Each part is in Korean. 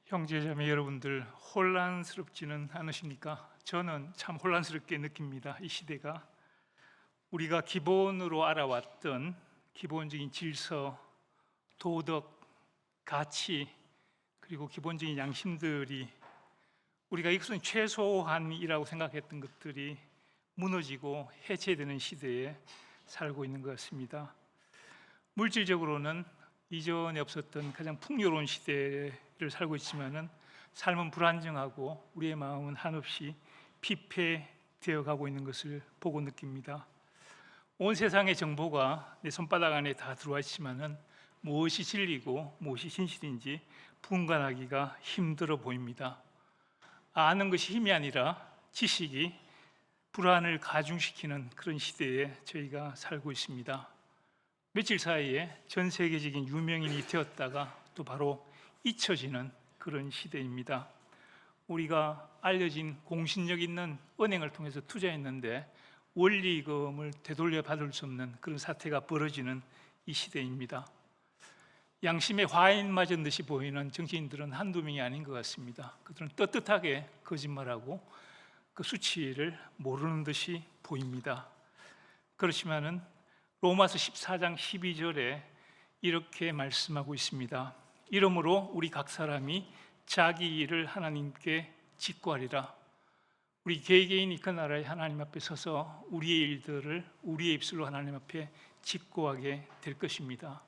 형제자매 여러분들, 혼란스럽지는 않으십니까? 저는 참 혼란스럽게 느낍니다. 이 시대가 우리가 기본으로 알아왔던 기본적인 질서, 도덕, 가치, 그리고 기본적인 양심들이, 우리가 이것은 최소한이라고 생각했던 것들이 무너지고 해체되는 시대에 살고 있는 것 같습니다. 물질적으로는 이전에 없었던 가장 풍요로운 시대를 살고 있지만은 삶은 불안정하고 우리의 마음은 한없이 피폐되어 가고 있는 것을 보고 느낍니다. 온 세상의 정보가 내 손바닥 안에 다 들어와 있지만은 무엇이 진리고 무엇이 진실인지 분간하기가 힘들어 보입니다. 아는 것이 힘이 아니라 지식이 불안을 가중시키는 그런 시대에 저희가 살고 있습니다. 며칠 사이에 전 세계적인 유명인이 되었다가 또 바로 잊혀지는 그런 시대입니다. 우리가 알려진 공신력 있는 은행을 통해서 투자했는데 원리금을 되돌려 받을 수 없는 그런 사태가 벌어지는 이 시대입니다. 양심에 화인 맞은 듯이 보이는 정치인들은 한두 명이 아닌 것 같습니다. 그들은 떳떳하게 거짓말하고 그 수치를 모르는 듯이 보입니다. 그렇지만은 로마서 14장 12절에 이렇게 말씀하고 있습니다. 이러므로 우리 각 사람이 자기 일을 하나님께 직구하리라. 우리 개개인이 그 나라의 하나님 앞에 서서 우리의 일들을 우리의 입술로 하나님 앞에 직구하게 될 것입니다.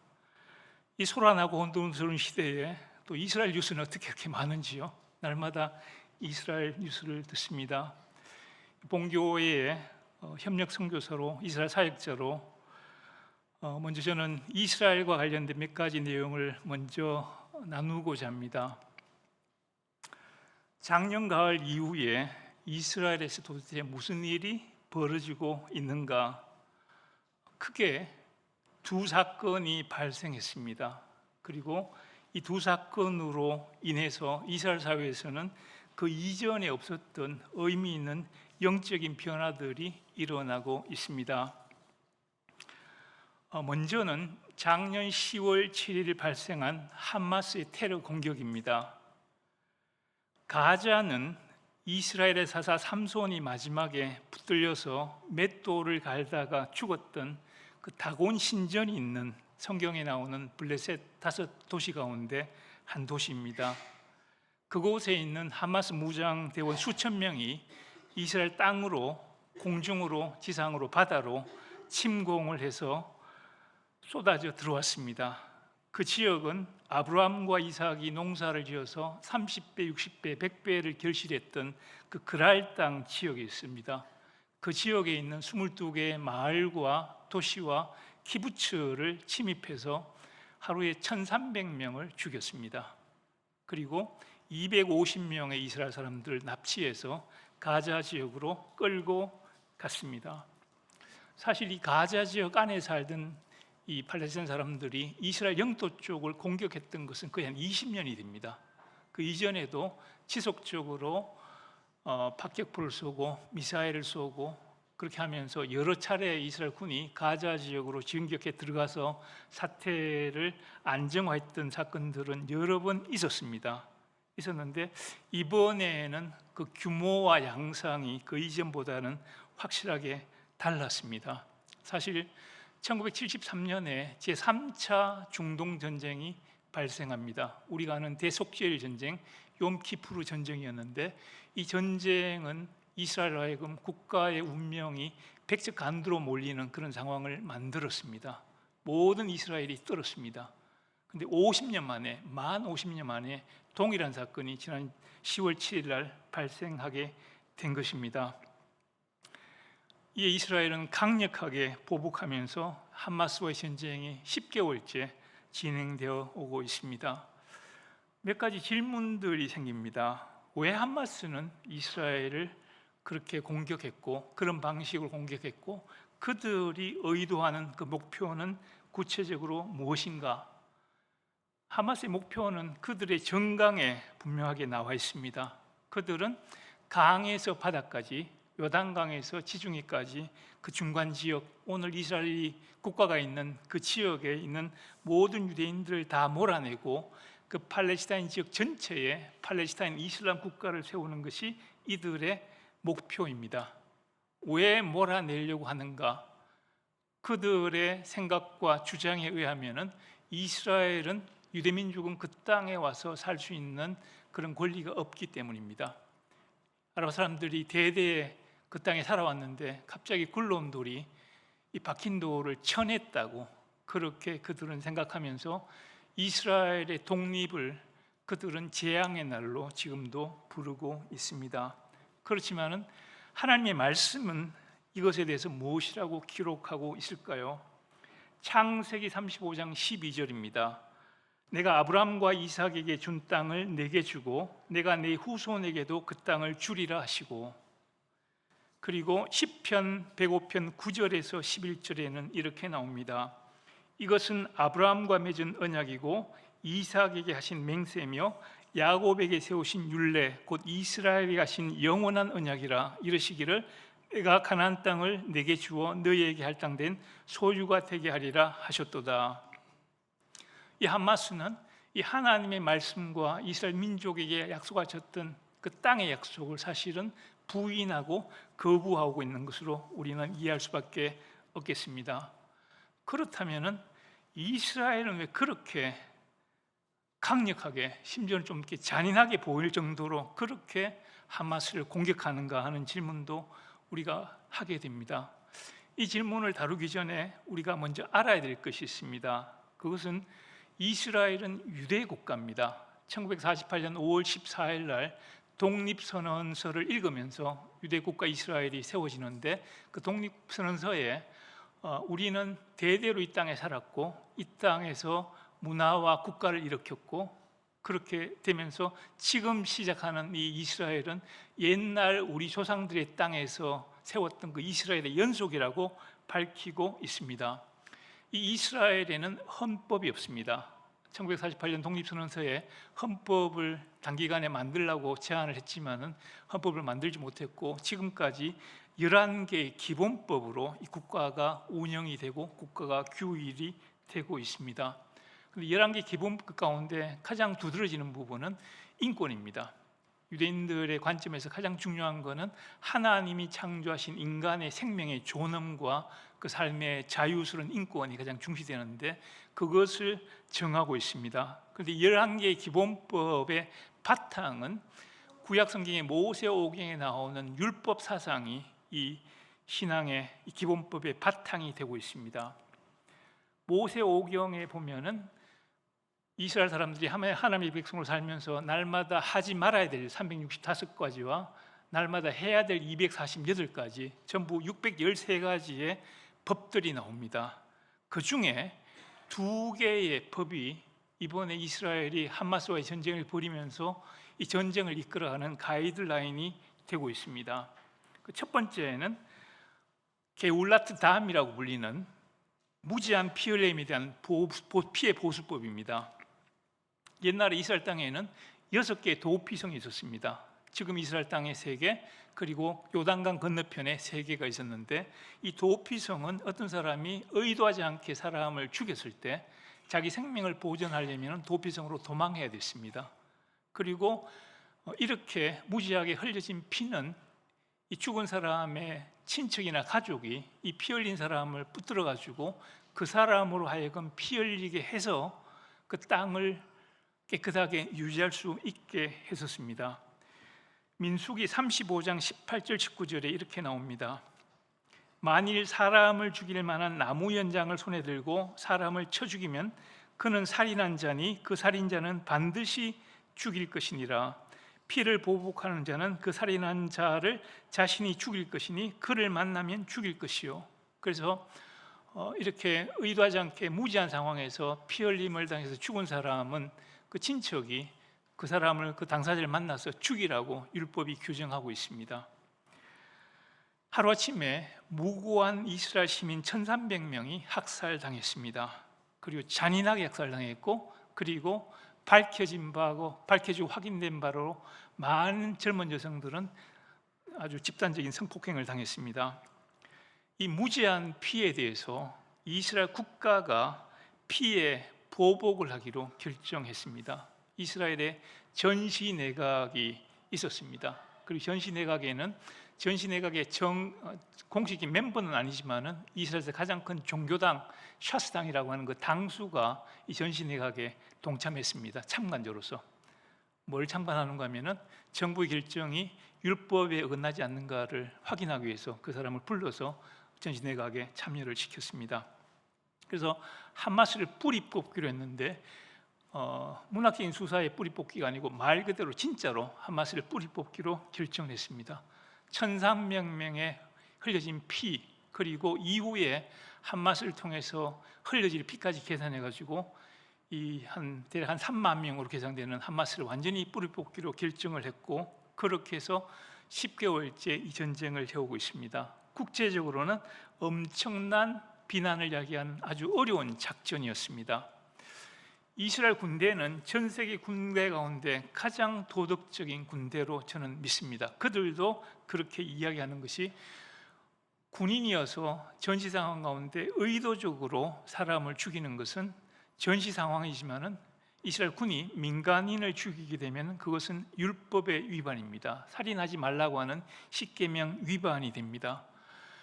이 소란하고 혼돈스러운 시대에 또 이스라엘 뉴스는 어떻게 그렇게 많은지요? 날마다 이스라엘 뉴스를 듣습니다. 본교회의 협력 선교사로, 이스라엘 사역자로 먼저 저는 이스라엘과 관련된 몇 가지 내용을 먼저 나누고자 합니다. 작년 가을 이후에 이스라엘에서 도대체 무슨 일이 벌어지고 있는가? 크게 두 사건이 발생했습니다. 그리고 이 두 사건으로 인해서 이스라엘 사회에서는 그 이전에 없었던 의미 있는 영적인 변화들이 일어나고 있습니다. 먼저는 작년 10월 7일 발생한 하마스의 테러 공격입니다. 가자는 이스라엘의 사사 삼손이 마지막에 붙들려서 맷돌을 갈다가 죽었던 그 다곤 신전이 있는 성경에 나오는 블레셋 5도시 가운데 한 도시입니다. 그곳에 있는 하마스 무장 대원 수천 명이 이스라엘 땅으로, 공중으로, 지상으로, 바다로 침공을 해서 쏟아져 들어왔습니다. 그 지역은 아브라함과 이삭이 농사를 지어서 30배, 60배, 100배를 결실했던 그 그랄 땅 지역에 있습니다. 그 지역에 있는 22개의 마을과 도시와 키부츠를 침입해서 하루에 1,300명을 죽였습니다. 그리고 250명의 이스라엘 사람들을 납치해서 가자 지역으로 끌고 갔습니다. 사실 이 가자 지역 안에 살던 이 팔레스타인 사람들이 이스라엘 영토 쪽을 공격했던 것은 거의 한 20년이 됩니다. 그 이전에도 지속적으로 박격포를 쏘고 미사일을 쏘고 그렇게 하면서 여러 차례 이스라엘 군이 가자 지역으로 진격해 들어가서 사태를 안정화했던 사건들은 여러 번 있었는데 이번에는 그 규모와 양상이 그 이전보다는 확실하게 달랐습니다. 사실 1973년에 제3차 중동 전쟁이 발생합니다. 우리가 아는 대속죄일 전쟁, 욤키푸르 전쟁이었는데 이 전쟁은 이스라엘로 하여금 국가의 운명이 백척간두로 몰리는 그런 상황을 만들었습니다. 모든 이스라엘이 떨었습니다. 그런데 50년 만에, 만 50년 만에 동일한 사건이 지난 10월 7일 날 발생하게 된 것입니다. 이에 이스라엘은 강력하게 보복하면서 하마스와의 전쟁이 10개월째 진행되어 오고 있습니다. 몇 가지 질문들이 생깁니다. 왜 하마스는 이스라엘을 그렇게 공격했고 그런 방식으로 공격했고 그들이 의도하는 그 목표는 구체적으로 무엇인가? 하마스의 목표는 그들의 정강에 분명하게 나와 있습니다. 그들은 강에서 바다까지, 요단강에서 지중해까지 그 중간 지역, 오늘 이스라엘이 국가가 있는 그 지역에 있는 모든 유대인들을 다 몰아내고 그 팔레스타인 지역 전체에 팔레스타인 이슬람 국가를 세우는 것이 이들의 목표입니다. 왜 몰아내려고 하는가? 그들의 생각과 주장에 의하면은 이스라엘은 유대민족은 그 땅에 와서 살 수 있는 그런 권리가 없기 때문입니다. 아랍 사람들이 대대에 그 땅에 살아왔는데 갑자기 굴러온 돌이 이 박힌 돌을 쳐냈다고 그렇게 그들은 생각하면서 이스라엘의 독립을 그들은 재앙의 날로 지금도 부르고 있습니다. 그렇지만은 하나님의 말씀은 이것에 대해서 무엇이라고 기록하고 있을까요? 창세기 35장 12절입니다. 내가 아브라함과 이삭에게 준 땅을 내게 주고 내가 내 후손에게도 그 땅을 주리라 하시고, 그리고 시편 105편 9절에서 11절에는 이렇게 나옵니다. 이것은 아브라함과 맺은 언약이고 이삭에게 하신 맹세며 야곱에게 세우신 율례 곧 이스라엘에게 하신 영원한 언약이라. 이르시기를 내가 가나안 땅을 내게 주어 너희에게 할당된 소유가 되게 하리라 하셨도다. 이 한마스는 이 하나님의 말씀과 이스라엘 민족에게 약속하셨던 그 땅의 약속을 사실은 부인하고 거부하고 있는 것으로 우리는 이해할 수밖에 없겠습니다. 그렇다면은 이스라엘은 왜 그렇게 강력하게, 심지어는 좀 이렇게 잔인하게 보일 정도로 그렇게 하마스를 공격하는가 하는 질문도 우리가 하게 됩니다. 이 질문을 다루기 전에 우리가 먼저 알아야 될 것이 있습니다. 그것은 이스라엘은 유대 국가입니다. 1948년 5월 14일 날 독립선언서를 읽으면서 유대 국가 이스라엘이 세워지는데, 그 독립선언서에 우리는 대대로 이 땅에 살았고 이 땅에서 문화와 국가를 일으켰고, 그렇게 되면서 지금 시작하는 이 이스라엘은 옛날 우리 조상들의 땅에서 세웠던 그 이스라엘의 연속이라고 밝히고 있습니다. 이 이스라엘에는 헌법이 없습니다. 1948년 독립선언서에 헌법을 단기간에 만들라고 제안을 했지만은 헌법을 만들지 못했고, 지금까지 11개의 기본법으로 이 국가가 운영이 되고 국가가 규율이 되고 있습니다. 그런데 11개 기본법 가운데 가장 두드러지는 부분은 인권입니다. 유대인들의 관점에서 가장 중요한 것은 하나님이 창조하신 인간의 생명의 존엄과 그 삶의 자유스러운 인권이 가장 중시되는데, 그것을 정하고 있습니다. 그런데 11개의 기본법의 바탕은 구약 성경의 모세오경에 나오는 율법 사상이 이 신앙의 이 기본법의 바탕이 되고 있습니다. 모세오경에 보면은 이스라엘 사람들이 하나님의 백성으로 살면서 날마다 하지 말아야 될 365가지와 날마다 해야 될 248가지, 전부 613가지의 법들이 나옵니다. 그 중에 2개의 법이 이번에 이스라엘이 하마스와의 전쟁을 벌이면서 이 전쟁을 이끌어가는 가이드라인이 되고 있습니다. 그 첫 번째는 게울라트 담이라고 불리는 무제한 피 흘림에 대한 피해 보수법입니다. 옛날에 이스라엘 땅에는 6개의 도피성이 있었습니다. 지금 이스라엘 땅에 3개, 그리고 요단강 건너편에 3개가 있었는데, 이 도피성은 어떤 사람이 의도하지 않게 사람을 죽였을 때 자기 생명을 보존하려면 도피성으로 도망해야 됐습니다. 그리고 이렇게 무지하게 흘려진 피는 이 죽은 사람의 친척이나 가족이 이 피 흘린 사람을 붙들어 가지고 그 사람으로 하여금 피 흘리게 해서 그 땅을 깨끗하게 유지할 수 있게 했었습니다. 민수기 35장 18절 19절에 이렇게 나옵니다. 만일 사람을 죽일 만한 나무 연장을 손에 들고 사람을 쳐 죽이면 그는 살인한 자니 그 살인자는 반드시 죽일 것이니라. 피를 보복하는 자는 그 살인한 자를 자신이 죽일 것이니 그를 만나면 죽일 것이요. 그래서 이렇게 의도하지 않게 무지한 상황에서 피 흘림을 당해서 죽은 사람은 그 친척이 그 사람을, 그 당사자를 만나서 죽이라고 율법이 규정하고 있습니다. 하루아침에 무고한 이스라엘 시민 1300명이 학살당했습니다. 그리고 잔인하게 학살당했고, 그리고 밝혀지고 확인된 바로 많은 젊은 여성들은 아주 집단적인 성폭행을 당했습니다. 이 무제한 피해에 대해서 이스라엘 국가가 피해 보복을 하기로 결정했습니다. 이스라엘에 전시 내각이 있었습니다. 그리고 전시 내각에는 전시내각의 공식적인 멤버는 아니지만은 이스라엘에서 가장 큰 종교당 샤스당이라고 하는 그 당수가 이 전시내각에 동참했습니다. 참관자로서. 뭘 참관하는가 하면은 정부의 결정이 율법에 어긋나지 않는가를 확인하기 위해서 그 사람을 불러서 전시내각에 참여를 시켰습니다. 그래서 하마스를 뿌리 뽑기로 했는데 문학적인 수사의 뿌리 뽑기가 아니고 말 그대로 진짜로 하마스를 뿌리 뽑기로 결정했습니다. 1,300명의 흘려진 피, 그리고 이후에 하마스를 통해서 흘려질 피까지 계산해 가지고 대략 한 3만 명으로 계산되는 하마스를 완전히 뿌리 뽑기로 결정을 했고, 그렇게 해서 10개월째 이 전쟁을 해오고 있습니다. 국제적으로는 엄청난 비난을 야기한 아주 어려운 작전이었습니다. 이스라엘 군대는 전 세계 군대 가운데 가장 도덕적인 군대로 저는 믿습니다. 그들도 그렇게 이야기하는 것이, 군인이어서 전시 상황 가운데 의도적으로 사람을 죽이는 것은 전시 상황이지만은 이스라엘 군이 민간인을 죽이게 되면 그것은 율법의 위반입니다. 살인하지 말라고 하는 십계명 위반이 됩니다.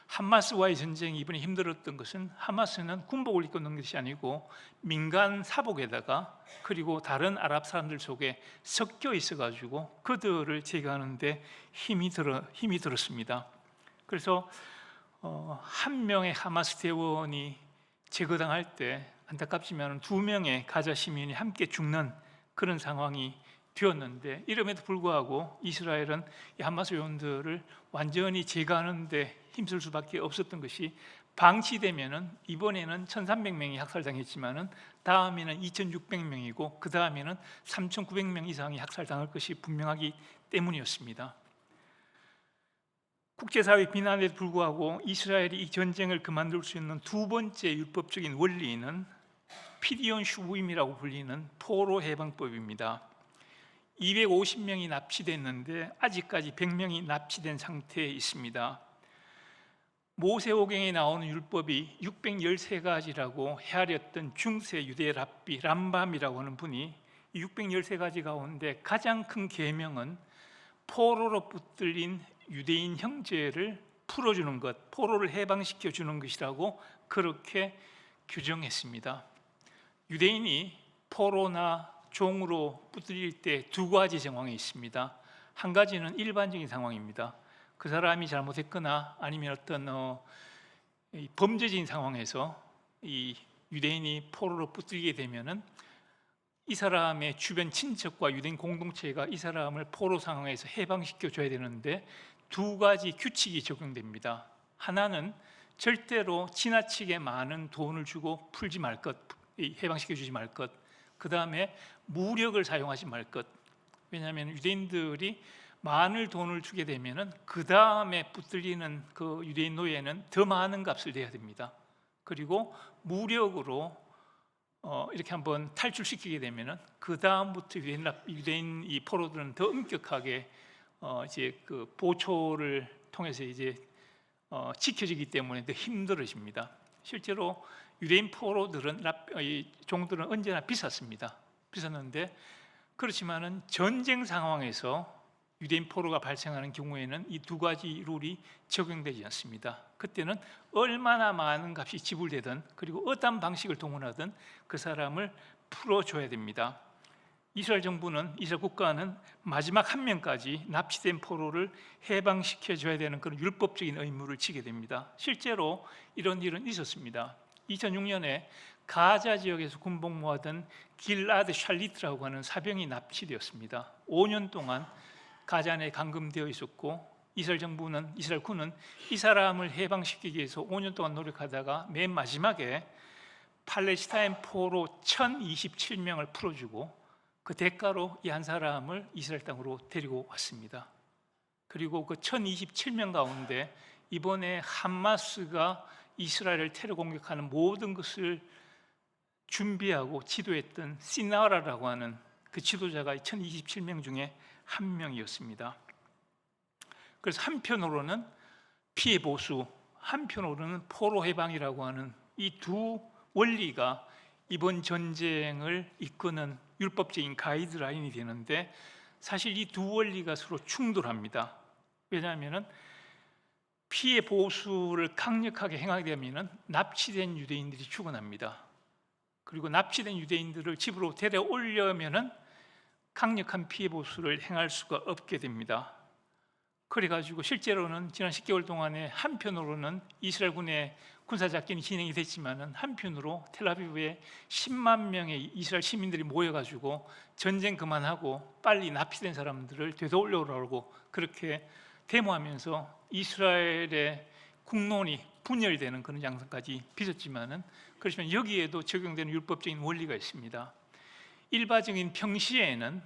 하마스와의 전쟁이 이번에 힘들었던 것은, 하마스는 군복을 입고 있는 것이 아니고 민간 사복에다가 그리고 다른 아랍 사람들 속에 섞여 있어가지고 그들을 제거하는 데 힘이 들었습니다. 그래서 한 명의 하마스 대원이 제거당할 때 안타깝지만 2명의 가자 시민이 함께 죽는 그런 상황이 되었는데, 이름에도 불구하고 이스라엘은 이 하마스 요원들을 완전히 제거하는 데 힘쓸 수밖에 없었던 것이, 방치되면은 이번에는 1,300명이 학살당했지만은 다음에는 2,600명이고 그 다음에는 3,900명 이상이 학살당할 것이 분명하기 때문이었습니다. 국제사회 비난에도 불구하고 이스라엘이 이 전쟁을 그만둘 수 있는 두 번째 율법적인 원리는 피디온 슈부임이라고 불리는 포로 해방법입니다. 250명이 납치됐는데 아직까지 100명이 납치된 상태에 있습니다. 모세오경에 나오는 율법이 613가지라고 헤아렸던 중세 유대 랍비 람밤이라고 하는 분이 613가지 가운데 가장 큰 계명은 포로로 붙들린 유대인 형제를 풀어주는 것, 포로를 해방시켜 주는 것이라고 그렇게 규정했습니다. 유대인이 포로나 종으로 붙들릴 때 두 가지 상황이 있습니다. 한 가지는 일반적인 상황입니다. 그 사람이 잘못했거나 아니면 어떤 범죄적인 상황에서 이 유대인이 포로로 붙들게 되면은 이 사람의 주변 친척과 유대인 공동체가 이 사람을 포로 상황에서 해방시켜 줘야 되는데, 두 가지 규칙이 적용됩니다. 하나는 절대로 지나치게 많은 돈을 주고 풀지 말 것, 해방시켜 주지 말 것. 그 다음에 무력을 사용하지 말 것. 왜냐하면 유대인들이 많은 돈을 주게 되면은 그 다음에 붙들리는 그 유대인 노예는 더 많은 값을 내야 됩니다. 그리고 무력으로 이렇게 한번 탈출시키게 되면은 그 다음부터 유대인 이 포로들은 더 엄격하게 이제 그 보초를 통해서 이제 지켜지기 때문에 더 힘들어집니다. 실제로 유대인 포로들은 종들은 언제나 비쌌는데, 그렇지만은 전쟁 상황에서 유대인 포로가 발생하는 경우에는 이 두 가지 룰이 적용되지 않습니다. 그때는 얼마나 많은 값이 지불되든 그리고 어떤 방식을 동원하든 그 사람을 풀어줘야 됩니다. 이스라엘 정부는, 이스라엘 국가는 마지막 한 명까지 납치된 포로를 해방시켜줘야 되는 그런 율법적인 의무를 지게 됩니다. 실제로 이런 일은 있었습니다. 2006년에 가자 지역에서 군복무하던 길라드 샬리트라고 하는 사병이 납치되었습니다. 5년 동안 가자 내에 감금되어 있었고, 이스라엘 정부는, 이스라엘 군은 이 사람을 해방시키기 위해서 5년 동안 노력하다가 맨 마지막에 팔레스타인 포로 1,027명을 풀어주고 그 대가로 이 한 사람을 이스라엘 땅으로 데리고 왔습니다. 그리고 그 1,027명 가운데 이번에 하마스가 이스라엘을 테러 공격하는 모든 것을 준비하고 지도했던 시나라라고 하는 그 지도자가 1,027명 중에 한 명이었습니다. 그래서 한편으로는 피해 보수, 한편으로는 포로 해방이라고 하는 이 두 원리가 이번 전쟁을 이끄는 율법적인 가이드라인이 되는데 사실 이 두 원리가 서로 충돌합니다. 왜냐하면 피해 보수를 강력하게 행하게 되면 납치된 유대인들이 죽어납니다. 그리고 납치된 유대인들을 집으로 데려오려면 강력한 피해 보수를 행할 수가 없게 됩니다. 그래가지고 실제로는 지난 10개월 동안에 한편으로는 이스라엘군의 군사작전이 진행이 됐지만은 한편으로 텔아비브에 10만 명의 이스라엘 시민들이 모여가지고 전쟁 그만하고 빨리 납치된 사람들을 되돌려오라고 그렇게 데모하면서 이스라엘의 국론이 분열되는 그런 양상까지 빚었지만은, 그렇지만 여기에도 적용되는 율법적인 원리가 있습니다. 일반적인 평시에는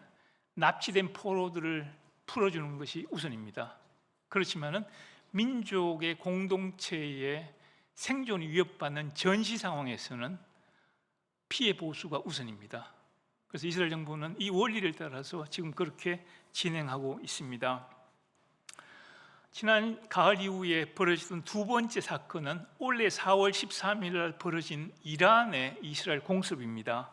납치된 포로들을 풀어주는 것이 우선입니다. 그렇지만은 민족의 공동체의 생존이 위협받는 전시 상황에서는 피해 보수가 우선입니다. 그래서 이스라엘 정부는 이 원리를 따라서 지금 그렇게 진행하고 있습니다. 지난 가을 이후에 벌어졌던 두 번째 사건은 올해 4월 13일 날 벌어진 이란의 이스라엘 공습입니다.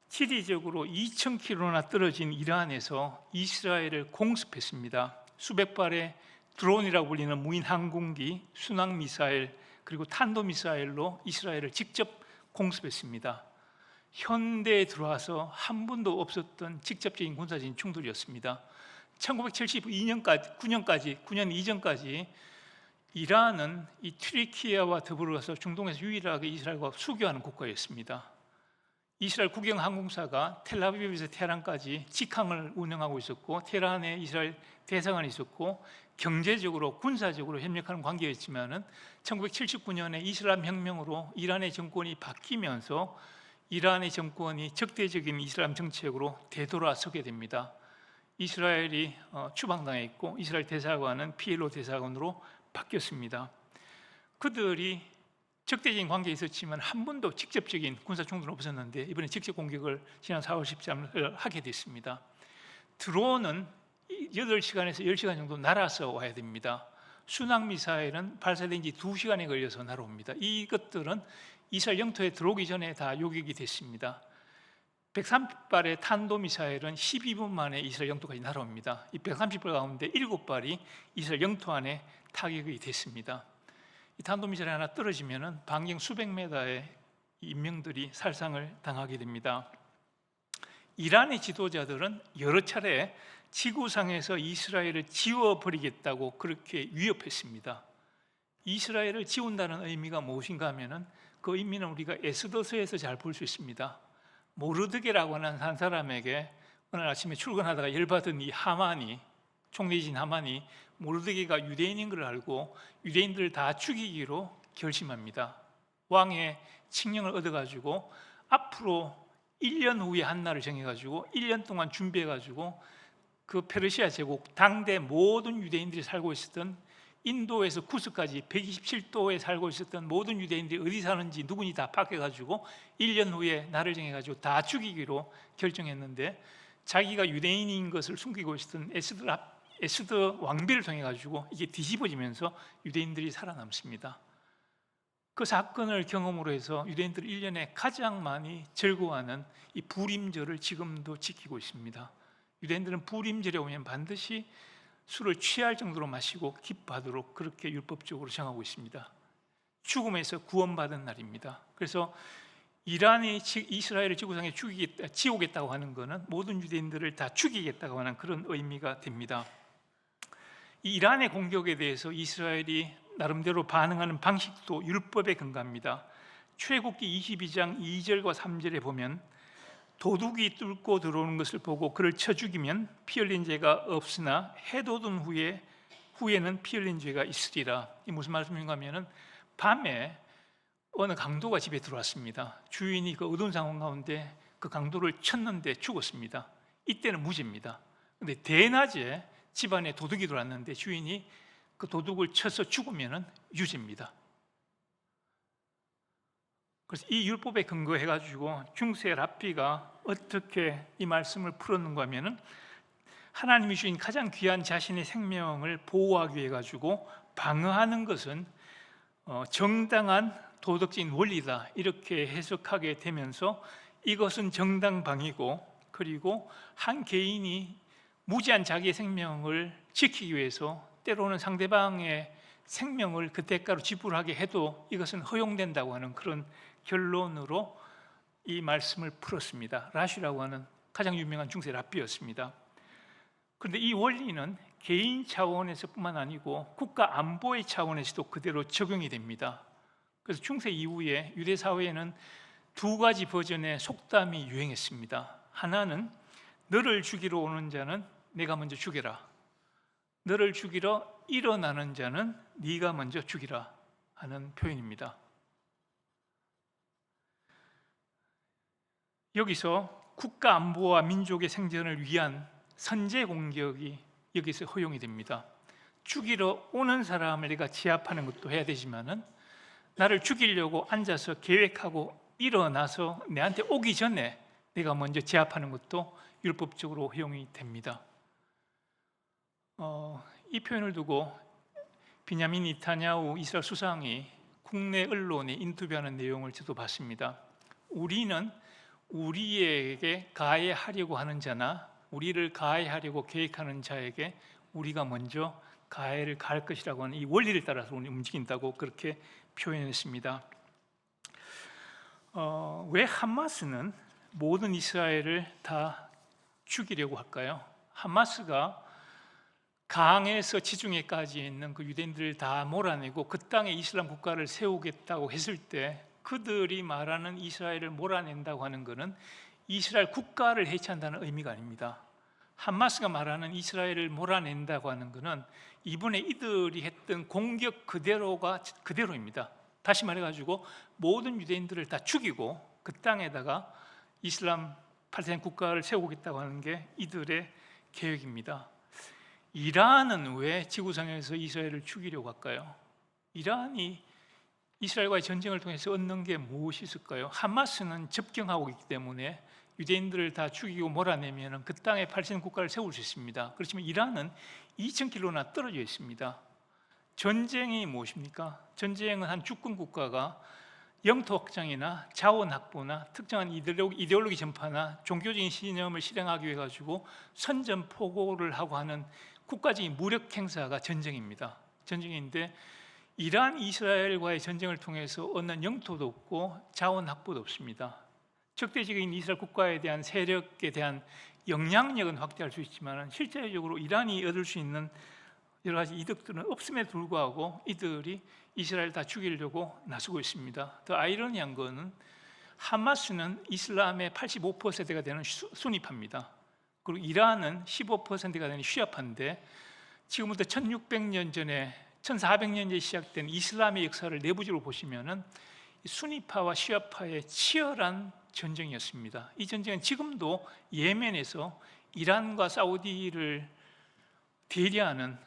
지리적으로 2,000km나 떨어진 이란에서 이스라엘을 공습했습니다. 수백 발의 드론이라고 불리는 무인 항공기, 순항 미사일, 그리고 탄도 미사일로 이스라엘을 직접 공습했습니다. 현대에 들어와서 한 번도 없었던 직접적인 군사적인 충돌이었습니다. 1972년까지 9년 이전까지 이란은 이 튀르키예와 더불어서 중동에서 유일하게 이스라엘과 수교하는 국가였습니다. 이스라엘 국영 항공사가 텔아비브에서 테헤란까지 직항을 운영하고 있었고, 테헤란에 이스라엘 대사관이 있었고, 경제적으로 군사적으로 협력하는 관계였지만은 1979년에 이슬람 혁명으로 이란의 정권이 바뀌면서 이란의 정권이 적대적인 이슬람 정책으로 되돌아서게 됩니다. 이스라엘이 추방당했고 이스라엘 대사관은 PLO 대사관으로 바뀌었습니다. 그들이 적대적인 관계에 있었지만 한 번도 직접적인 군사 충돌은 없었는데 이번에 직접 공격을 지난 4월 13일 하게 됐습니다. 드론은 8시간에서 10시간 정도 날아서 와야 됩니다. 순항미사일은 발사된 지 2시간이 걸려서 날아옵니다. 이것들은 이스라엘 영토에 들어오기 전에 다 요격이 됐습니다. 130발의 탄도미사일은 12분 만에 이스라엘 영토까지 날아옵니다. 이 130발 가운데 7발이 이스라엘 영토 안에 타격이 됐습니다. 이 탄도미사일 하나 떨어지면 반경 수백 메다의 인명들이 살상을 당하게 됩니다. 이란의 지도자들은 여러 차례 지구상에서 이스라엘을 지워버리겠다고 그렇게 위협했습니다. 이스라엘을 지운다는 의미가 무엇인가 하면은 그 의미는 우리가 에스더서에서 잘 볼 수 있습니다. 모르드게라고 하는 한 사람에게 오늘 아침에 출근하다가 열받은 이 하만이, 총리이신 하만이 모르드게가 유대인인 걸 알고 유대인들을 다 죽이기로 결심합니다. 왕의 칙령을 얻어가지고 앞으로 1년 후에 한 날을 정해가지고 1년 동안 준비해가지고 그 페르시아 제국 당대 모든 유대인들이 살고 있었던 인도에서 쿠스까지 127도에 살고 있었던 모든 유대인들이 어디 사는지 누구니 다 파악해가지고 1년 후에 날을 정해가지고 다 죽이기로 결정했는데, 자기가 유대인인 것을 숨기고 있었던 에스더 왕비를 통해가지고 이게 뒤집어지면서 유대인들이 살아남습니다. 그 사건을 경험으로 해서 유대인들이 1년에 가장 많이 즐거워하는 이 부림절을 지금도 지키고 있습니다. 유대인들은 부림절에 오면 반드시 술을 취할 정도로 마시고 기뻐하도록 그렇게 율법적으로 정하고 있습니다. 죽음에서 구원받은 날입니다. 그래서 이란이 이스라엘을 지구상에 지우겠다고 하는 것은 모든 유대인들을 다 죽이겠다고 하는 그런 의미가 됩니다. 이 이란의 공격에 대해서 이스라엘이 나름대로 반응하는 방식도 율법에 근거합니다. 출애굽기 22장 2절과 3절에 보면 도둑이 뚫고 들어오는 것을 보고 그를 쳐 죽이면 피 흘린 죄가 없으나 해돋은 후에는 피 흘린 죄가 있으리라. 이 무슨 말씀인가 하면은 밤에 어느 강도가 집에 들어왔습니다. 주인이 그 어두운 상황 가운데 그 강도를 쳤는데 죽었습니다. 이때는 무죄입니다. 그런데 대낮에 집안에 도둑이 들어왔는데 주인이 그 도둑을 쳐서 죽으면은 유죄입니다. 그래서 이 율법에 근거해가지고 중세 랍비가 어떻게 이 말씀을 풀었는가 하면은 하나님이 주신 가장 귀한 자신의 생명을 보호하기 위해 가지고 방어하는 것은 정당한 도덕적인 원리다, 이렇게 해석하게 되면서 이것은 정당방위고, 그리고 한 개인이 무지한 자기의 생명을 지키기 위해서 때로는 상대방의 생명을 그 대가로 지불하게 해도 이것은 허용된다고 하는 그런 결론으로 이 말씀을 풀었습니다. 라쉬라고 하는 가장 유명한 중세 랍비였습니다. 그런데 이 원리는 개인 차원에서뿐만 아니고 국가 안보의 차원에서도 그대로 적용이 됩니다. 그래서 중세 이후에 유대 사회에는 두 가지 버전의 속담이 유행했습니다. 하나는 너를 죽이러 오는 자는 내가 먼저 죽여라. 너를 죽이러 일어나는 자는 네가 먼저 죽이라 하는 표현입니다. 여기서 국가 안보와 민족의 생존을 위한 선제 공격이 여기서 허용이 됩니다. 죽이러 오는 사람을 내가 제압하는 것도 해야 되지만은 나를 죽이려고 앉아서 계획하고 일어나서 내한테 오기 전에 내가 먼저 제압하는 것도 율법적으로 허용이 됩니다. 이 표현을 두고 비냐민 네타냐후 이스라엘 수상이 국내 언론에 인터뷰하는 내용을 저도 봤습니다. 우리는 우리에게 가해하려고 하는 자나 우리를 가해하려고 계획하는 자에게 우리가 먼저 가해를 가할 것이라고 하는 이 원리를 따라서 움직인다고 그렇게 표현했습니다. 왜 하마스는 모든 이스라엘을 다 죽이려고 할까요? 하마스가 강에서 지중해까지 있는 그 유대인들을 다 몰아내고 그 땅에 이슬람 국가를 세우겠다고 했을 때 그들이 말하는 이스라엘을 몰아낸다고 하는 것은 이스라엘 국가를 해체한다는 의미가 아닙니다. 하마스가 말하는 이스라엘을 몰아낸다고 하는 것은 이번에 이들이 했던 공격 그대로입니다. 다시 말해가지고 모든 유대인들을 다 죽이고 그 땅에다가 이슬람 팔레스타인 국가를 세우겠다고 하는 게 이들의 계획입니다. 이란은 왜 지구상에서 이스라엘을 죽이려고 할까요? 이란이 이스라엘과의 전쟁을 통해서 얻는 게 무엇이 있을까요? 하마스는 접경하고 있기 때문에 유대인들을 다 죽이고 몰아내면 그 땅에 팔레스타인 국가를 세울 수 있습니다. 그렇지만 이란은 2,000km나 떨어져 있습니다. 전쟁이 무엇입니까? 전쟁은 한 주권 국가가 영토 확장이나 자원 확보나 특정한 이데올로기 전파나 종교적인 신념을 실행하기 위해 가지고 선전포고를 하고 하는 국가적인 무력 행사가 전쟁입니다. 전쟁인데 이란 이스라엘과의 전쟁을 통해서 얻는 영토도 없고 자원 확보도 없습니다. 적대적인 이스라엘 국가에 대한 세력에 대한 영향력은 확대할 수 있지만 실제적으로 이란이 얻을 수 있는 여러 가지 이득들은 없음에도 불구하고 이들이 이스라엘 다 죽이려고 나서고 있습니다. 더 아이러니한 것은 하마스는 이슬람의 85%가 되는 수니파입니다. 그리고 이란은 15%가 되는 시아파인데 지금부터 1600년 전에 1400년 전에 시작된 이슬람의 역사를 내부적으로 보시면은 수니파와 시아파의 치열한 전쟁이었습니다. 이 전쟁은 지금도 예멘에서 이란과 사우디를 대리하는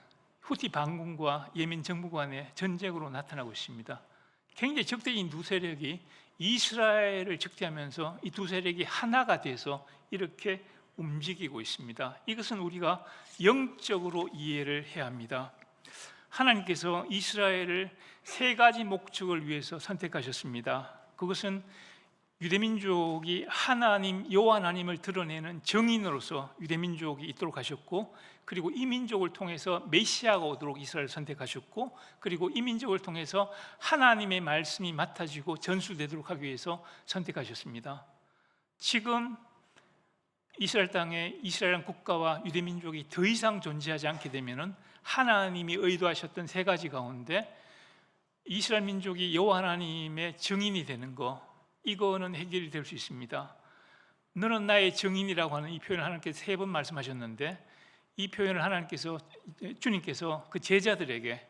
후티 반군과 예멘 정부 간의 전쟁으로 나타나고 있습니다. 굉장히 적대적인 두 세력이 이스라엘을 적대하면서 이 두 세력이 하나가 돼서 이렇게 움직이고 있습니다. 이것은 우리가 영적으로 이해를 해야 합니다. 하나님께서 이스라엘을 세 가지 목적을 위해서 선택하셨습니다. 그것은 유대민족이 하나님 여호와 하나님을 드러내는 정인으로서 유대민족이 있도록 하셨고, 그리고 이 민족을 통해서 메시아가 오도록 이스라엘을 선택하셨고, 그리고 이 민족을 통해서 하나님의 말씀이 맡아지고 전수되도록 하기 위해서 선택하셨습니다. 지금 이스라엘 땅에 이스라엘 국가와 유대민족이 더 이상 존재하지 않게 되면 하나님이 의도하셨던 세 가지 가운데 이스라엘 민족이 여호와 하나님의 증인이 되는 거, 이거는 해결이 될 수 있습니다. 너는 나의 증인이라고 하는 이 표현을 하나님께서 3번 말씀하셨는데, 이 표현을 주님께서 그 제자들에게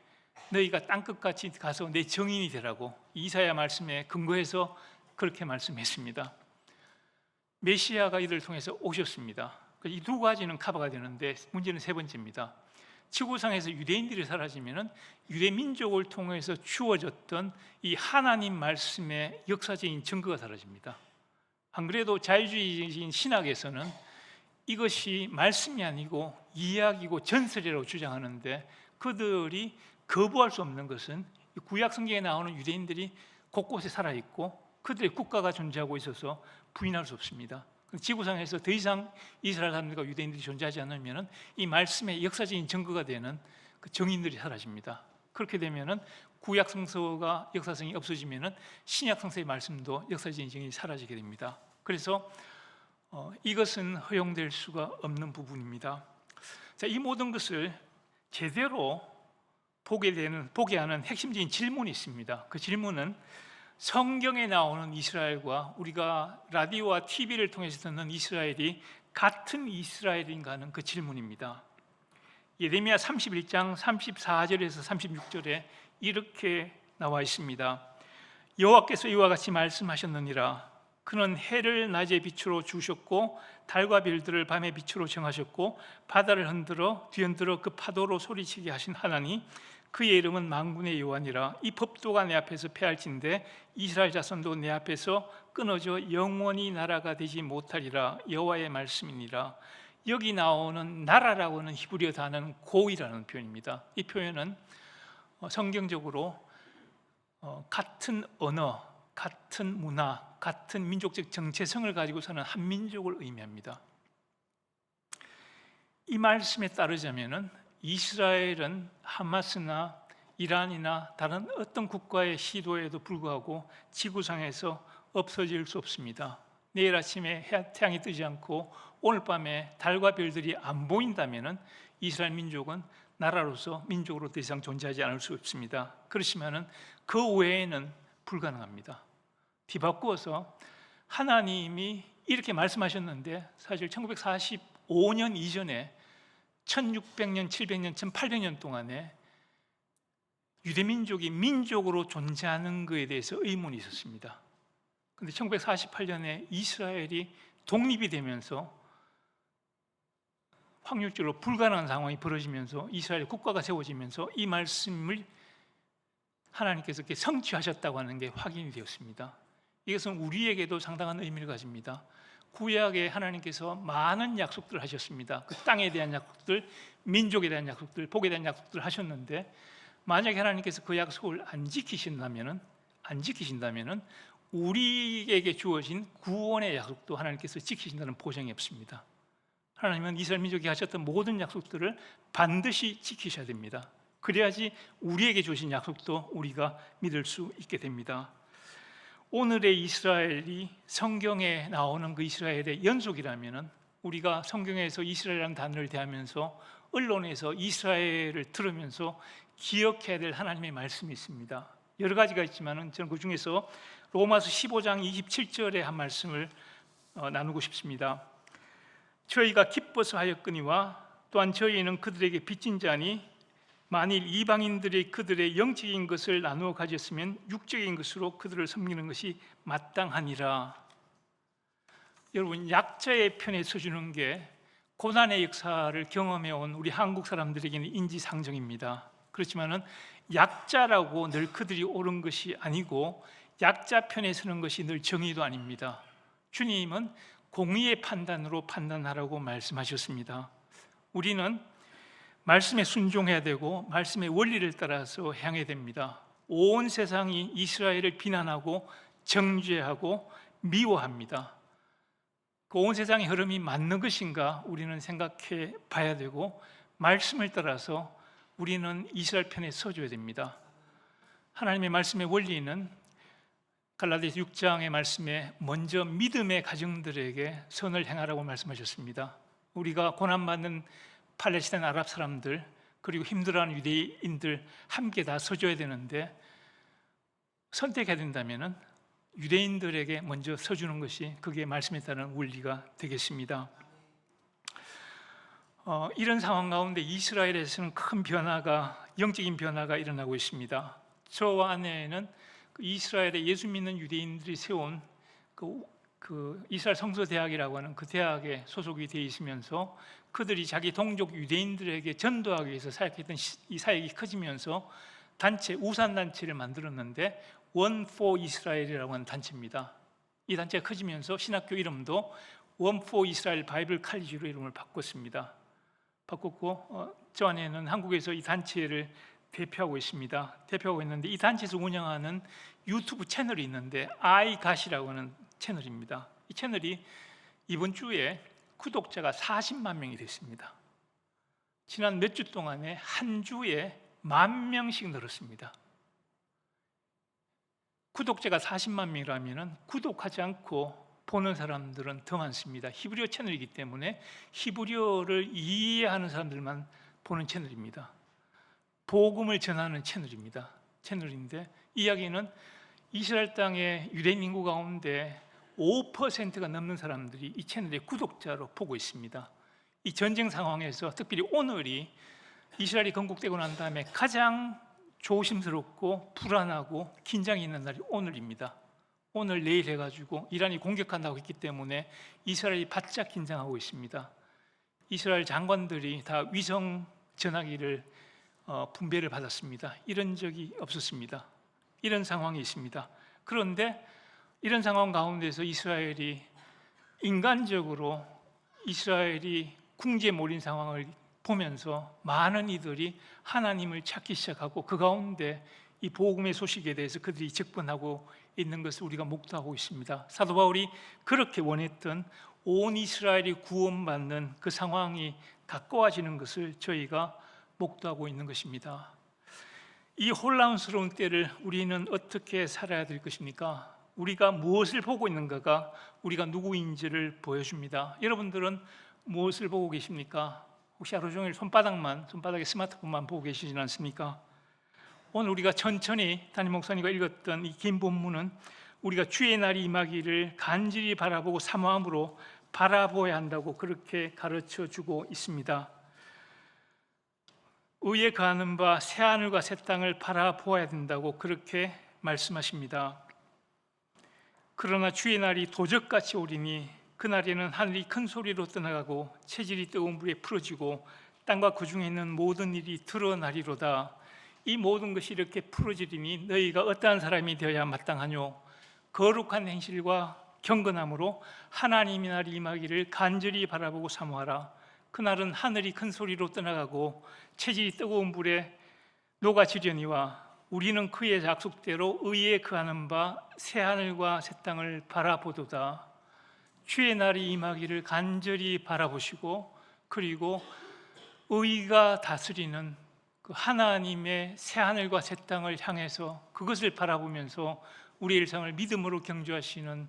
너희가 땅끝까지 가서 내 증인이 되라고 이사야 말씀에 근거해서 그렇게 말씀했습니다. 메시아가 이들을 통해서 오셨습니다. 이 두 가지는 커버가 되는데 문제는 세 번째입니다. 지구상에서 유대인들이 사라지면 유대 민족을 통해서 주어졌던 이 하나님 말씀의 역사적인 증거가 사라집니다. 안 그래도 자유주의적인 신학에서는 이것이 말씀이 아니고 이야기고 전설이라고 주장하는데, 그들이 거부할 수 없는 것은 구약 성경에 나오는 유대인들이 곳곳에 살아있고 그들의 국가가 존재하고 있어서 부인할 수 없습니다. 지구상에서 더 이상 이스라엘 사람들과 유대인들이 존재하지 않으면 이 말씀의 역사적인 증거가 되는 그 정인들이 사라집니다. 그렇게 되면 구약 성서가 역사성이 없어지면 신약 성서의 말씀도 역사적인 증이 사라지게 됩니다. 그래서 이것은 허용될 수가 없는 부분입니다. 자, 이 모든 것을 제대로 보게 하는 핵심적인 질문이 있습니다. 그 질문은 성경에 나오는 이스라엘과 우리가 라디오와 TV를 통해서 듣는 이스라엘이 같은 이스라엘인가 하는 그 질문입니다. 예레미야 31장 34절에서 36절에 이렇게 나와 있습니다. 여호와께서 이와 같이 말씀하셨느니라. 그는 해를 낮의 빛으로 주셨고 달과 별들을 밤의 빛으로 정하셨고 바다를 뒤흔들어 그 파도로 소리치게 하신 하나니 그의 이름은 만군의 여호와니라. 이 법도가 내 앞에서 패할진대 이스라엘 자손도 내 앞에서 끊어져 영원히 나라가 되지 못하리라. 여호와의 말씀이니라. 여기 나오는 나라라고 하는 히브리어 단어는 고이라는 표현입니다. 이 표현은 성경적으로 같은 언어, 같은 문화, 같은 민족적 정체성을 가지고 사는 한 민족을 의미합니다. 이 말씀에 따르자면은 이스라엘은 하마스나 이란이나 다른 어떤 국가의 시도에도 불구하고 지구상에서 없어질 수 없습니다. 내일 아침에 태양이 뜨지 않고 오늘 밤에 달과 별들이 안 보인다면은 이스라엘 민족은 나라로서 민족으로 더 이상 존재하지 않을 수 없습니다. 그렇지만은 그 외에는 불가능합니다. 뒤바꾸어서 하나님이 이렇게 말씀하셨는데 사실 1945년 이전에 1600년, 700년, 1800년 동안에 유대민족이 민족으로 존재하는 것에 대해서 의문이 있었습니다. 그런데 1948년에 이스라엘이 독립이 되면서 확률적으로 불가능한 상황이 벌어지면서 이스라엘 국가가 세워지면서 이 말씀을 하나님께서 이렇게 성취하셨다고 하는 게 확인이 되었습니다. 이것은 우리에게도 상당한 의미를 가집니다. 구약에 하나님께서 많은 약속들을 하셨습니다. 그 땅에 대한 약속들, 민족에 대한 약속들, 복에 대한 약속들을 하셨는데 만약에 하나님께서 그 약속을 안 지키신다면은 우리에게 주어진 구원의 약속도 하나님께서 지키신다는 보장이 없습니다. 하나님은 이스라엘 민족이 하셨던 모든 약속들을 반드시 지키셔야 됩니다. 그래야지 우리에게 주신 약속도 우리가 믿을 수 있게 됩니다. 오늘의 이스라엘이 성경에 나오는 그 이스라엘의 연속이라면 우리가 성경에서 이스라엘이라는 단어를 대하면서 언론에서 이스라엘을 들으면서 기억해야 될 하나님의 말씀이 있습니다. 여러 가지가 있지만 저는 그 중에서 로마서 15장 27절의 한 말씀을 나누고 싶습니다. 저희가 기뻐서 하였거니와 또한 저희는 그들에게 빚진 자니 만일 이방인들이 그들의 영적인 것을 나누어 가졌으면 육적인 것으로 그들을 섬기는 것이 마땅하니라. 여러분, 약자의 편에 서주는 게 고난의 역사를 경험해온 우리 한국 사람들에게는 인지상정입니다. 그렇지만은 약자라고 늘 그들이 옳은 것이 아니고 약자 편에 서는 것이 늘 정의도 아닙니다. 주님은 공의의 판단으로 판단하라고 말씀하셨습니다. 우리는 말씀에 순종해야 되고 말씀의 원리를 따라서 향해야 됩니다. 온 세상이 이스라엘을 비난하고 정죄하고 미워합니다. 그 온 세상의 흐름이 맞는 것인가 우리는 생각해 봐야 되고 말씀을 따라서 우리는 이스라엘 편에 서줘야 됩니다. 하나님의 말씀의 원리는 갈라디아서 6장의 말씀에 먼저 믿음의 가정들에게 선을 행하라고 말씀하셨습니다. 우리가 고난받는 팔레스타인 아랍 사람들 그리고 힘들어하는 유대인들 함께 다 서줘야 되는데 선택해야 된다면 유대인들에게 먼저 서주는 것이 그게 말씀에 따른 원리가 되겠습니다. 이런 상황 가운데 이스라엘에서는 큰 변화가, 영적인 변화가 일어나고 있습니다. 저와 아내는 이스라엘에 예수 믿는 유대인들이 세운 그 이스라엘 성서대학이라고 하는 그 대학에 소속이 되어 있으면서 그들이 자기 동족 유대인들에게 전도하기 위해서 사역했던 이 사역이 커지면서 단체, 우산단체를 만들었는데 One for Israel이라고 하는 단체입니다. 이 단체가 커지면서 신학교 이름도 One for Israel 바이블 칼리지로 이름을 바꿨습니다. 바꿨고 저 아내는 한국에서 이 단체를 대표하고 있는데 이 단체에서 운영하는 유튜브 채널이 있는데 아이갓이라고 하는 채널입니다. 이 채널이 이번 주에 구독자가 40만 명이 됐습니다. 지난 몇 주 동안에 한 주에 10,000명씩 늘었습니다. 구독자가 40만 명이라면 구독하지 않고 보는 사람들은 더 많습니다. 히브리어 채널이기 때문에 히브리어를 이해하는 사람들만 보는 채널입니다. 복음을 전하는 채널인데 이야기는 이스라엘 땅의 유대인 인구 가운데 5%가 넘는 사람들이 이 채널의 구독자로 보고 있습니다. 이 전쟁 상황에서 특별히 오늘이 이스라엘이 건국되고 난 다음에 가장 조심스럽고 불안하고 긴장이 있는 날이 오늘입니다. 오늘 내일 해가지고 이란이 공격한다고 했기 때문에 이스라엘이 바짝 긴장하고 있습니다. 이스라엘 장관들이 다 위성 전화기를 분배를 받았습니다. 이런 적이 없었습니다. 이런 상황이 있습니다. 그런데 이런 상황 가운데서 이스라엘이 인간적으로 이스라엘이 궁지에 몰린 상황을 보면서 많은 이들이 하나님을 찾기 시작하고 그 가운데 이 복음의 소식에 대해서 그들이 접근하고 있는 것을 우리가 목도하고 있습니다. 사도 바울이 그렇게 원했던 온 이스라엘이 구원받는 그 상황이 가까워지는 것을 저희가 목도하고 있는 것입니다. 이 혼란스러운 때를 우리는 어떻게 살아야 될 것입니까? 우리가 무엇을 보고 있는가가 우리가 누구인지를 보여줍니다. 여러분들은 무엇을 보고 계십니까? 혹시 하루 종일 손바닥에 스마트폰만 보고 계시진 않습니까? 오늘 우리가 천천히 담임 목사님과 읽었던 이 긴 본문은 우리가 주의 날이 임하기를 간절히 바라보고 사모함으로 바라보아야 한다고 그렇게 가르쳐주고 있습니다. 의에 거하는 바 새하늘과 새 땅을 바라보아야 된다고 그렇게 말씀하십니다. 그러나 주의 날이 도적같이 오리니 그날에는 하늘이 큰 소리로 떠나가고 체질이 뜨거운 물에 풀어지고 땅과 그 중에 있는 모든 일이 드러나리로다. 이 모든 것이 이렇게 풀어지리니 너희가 어떠한 사람이 되어야 마땅하뇨? 거룩한 행실과 경건함으로 하나님의 날이 임하기를 간절히 바라보고 사모하라. 그날은 하늘이 큰 소리로 떠나가고 체질이 뜨거운 불에 녹아지려니와 우리는 그의 약속대로 의에 거하는 바 새하늘과 새 땅을 바라보도다. 주의 날이 임하기를 간절히 바라보시고 그리고 의가 다스리는 그 하나님의 새하늘과 새 땅을 향해서 그것을 바라보면서 우리의 일상을 믿음으로 경주하시는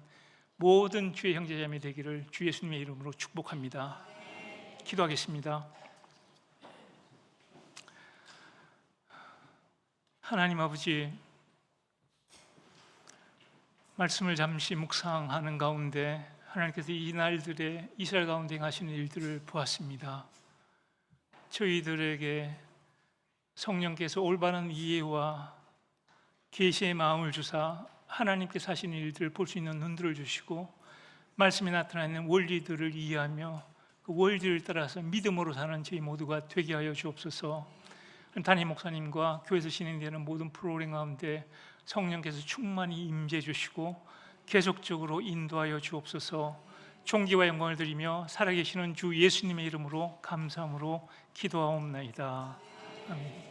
모든 주의 형제자매 되기를 주 예수님의 이름으로 축복합니다. 기도하겠습니다. 하나님 아버지, 말씀을 잠시 묵상하는 가운데 하나님께서 이 날들에 이스라엘 가운데 행하시는 일들을 보았습니다. 저희들에게 성령께서 올바른 이해와 계시의 마음을 주사 하나님께서 하시는 일들을 볼 수 있는 눈들을 주시고 말씀에 나타나 있는 원리들을 이해하며 그 원리를 따라서 믿음으로 사는 저희 모두가 되게 하여 주옵소서. 담임 목사님과 교회에서 진행되는 모든 프로그램 가운데 성령께서 충만히 임재해 주시고 계속적으로 인도하여 주옵소서. 존귀와 영광을 드리며 살아계시는 주 예수님의 이름으로 감사함으로 기도하옵나이다. 아멘.